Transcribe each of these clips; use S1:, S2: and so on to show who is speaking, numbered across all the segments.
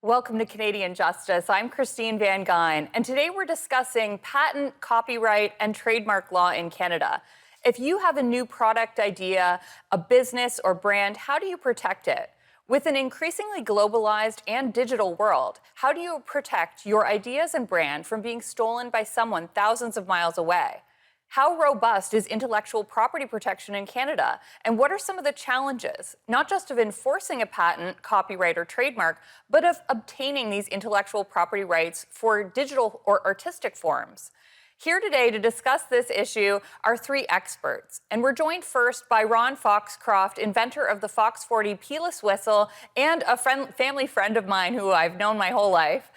S1: Welcome to Canadian Justice. I'm Christine Van Gyn, and today we're discussing patent, copyright, and trademark law in Canada. If you have a new product idea, a business or brand, how do you protect it? With an increasingly globalized and digital world, how do you protect your ideas and brand from being stolen by someone thousands of miles away? How robust is intellectual property protection in Canada? And what are some of the challenges, not just of enforcing a patent, copyright, or trademark, but of obtaining these intellectual property rights for digital or artistic forms? Here today to discuss this issue are three experts. And we're joined first by Ron Foxcroft, inventor of the Fox 40 P-less whistle and a family friend of mine who I've known my whole life.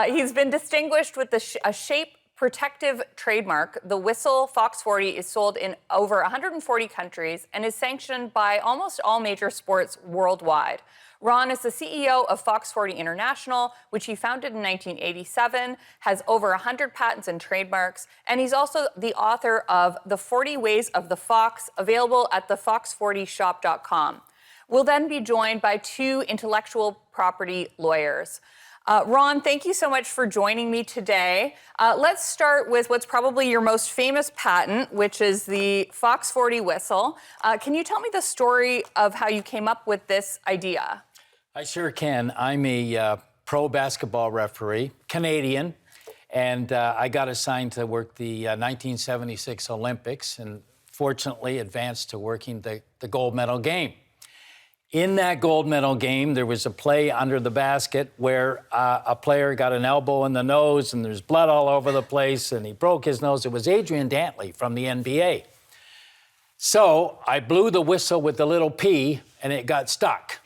S1: He's been distinguished with a shape protective trademark. The whistle Fox 40 is sold in over 140 countries and is sanctioned by almost all major sports worldwide. Ron is the CEO of Fox 40 International, which he founded in 1987, has over 100 patents and trademarks, and he's also the author of The 40 Ways of the Fox, available at thefox40shop.com. We'll then be joined by two intellectual property lawyers. Ron, thank you so much for joining me today. Let's start with what's probably your most famous patent, which is the Fox 40 whistle. Can you tell me the story of how you came up with this idea?
S2: I sure can. I'm a pro basketball referee, Canadian, and I got assigned to work the 1976 Olympics and fortunately advanced to working the gold medal game. In that gold medal game, there was a play under the basket where a player got an elbow in the nose and there's blood all over the place and he broke his nose. It was Adrian Dantley from the NBA. So I blew the whistle with the little P and it got stuck.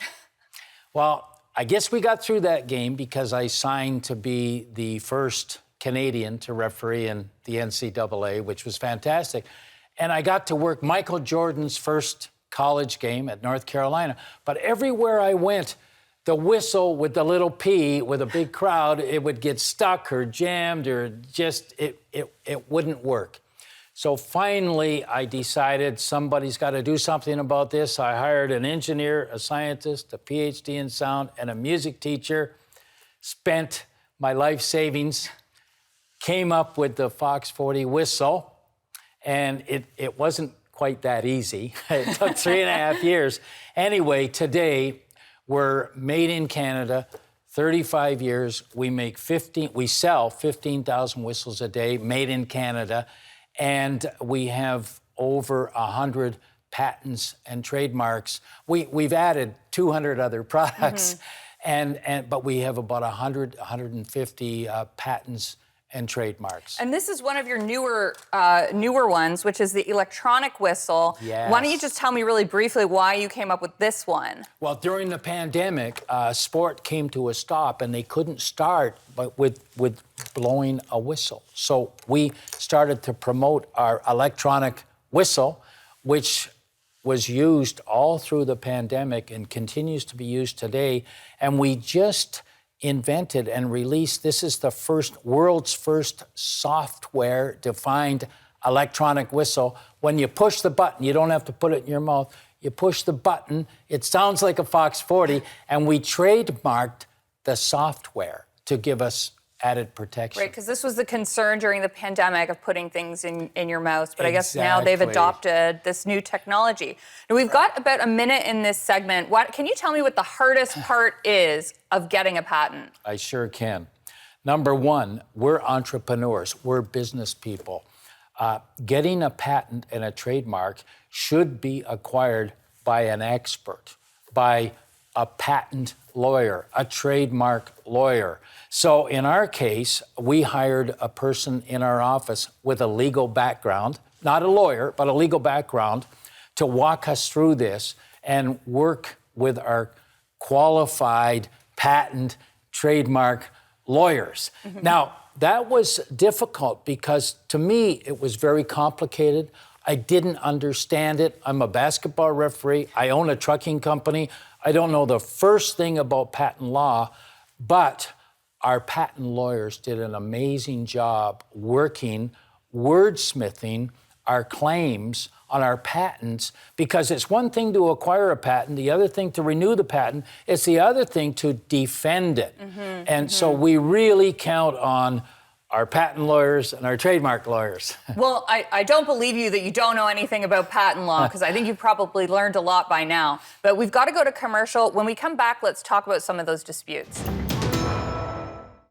S2: Well, I guess we got through that game because I signed to be the first Canadian to referee in the NCAA, which was fantastic. And I got to work Michael Jordan's first college game at North Carolina. But everywhere I went, the whistle with the little P with a big crowd, it would get stuck or jammed or just, it wouldn't work. So finally, I decided somebody's got to do something about this. I hired an engineer, a scientist, a PhD in sound, and a music teacher, spent my life savings, came up with the Fox 40 whistle, and it wasn't quite that easy. It took 3.5 years. Anyway, today we're made in Canada, 35 years. We sell 15,000 whistles a day made in Canada, and we have over 100 patents and trademarks. We've added 200 other products, but we have about 150 patents and trademarks.
S1: And this is one of your newer ones, which is the electronic whistle.
S2: Yes.
S1: Why don't you just tell me really briefly why you came up with this one?
S2: Well, during the pandemic, sport came to a stop and they couldn't start with blowing a whistle. So we started to promote our electronic whistle, which was used all through the pandemic and continues to be used today. And we just invented and released, this is the world's first software-defined electronic whistle. When you push the button, you don't have to put it in your mouth. You push the button, it sounds like a Fox 40, and we trademarked the software to give us added protection.
S1: Right, because this was the concern during the pandemic of putting things in your mouth, but I guess now they've adopted this new technology. Now, we've got about a minute in this segment. Can you tell me what the hardest part is of getting a patent?
S2: I sure can. Number one, we're entrepreneurs. We're business people. Getting a patent and a trademark should be acquired by an expert, by a patent lawyer, a trademark lawyer. So in our case, we hired a person in our office with a legal background, not a lawyer, but a legal background, to walk us through this and work with our qualified patent trademark lawyers. Now, that was difficult because to me, it was very complicated. I didn't understand it. I'm a basketball referee. I own a trucking company. I don't know the first thing about patent law, but our patent lawyers did an amazing job wordsmithing our claims on our patents, because it's one thing to acquire a patent, the other thing to renew the patent, it's the other thing to defend it. So we really count on our patent lawyers and our trademark lawyers.
S1: Well, I don't believe you that you don't know anything about patent law, because I think you've probably learned a lot by now. But we've got to go to commercial. When we come back, let's talk about some of those disputes.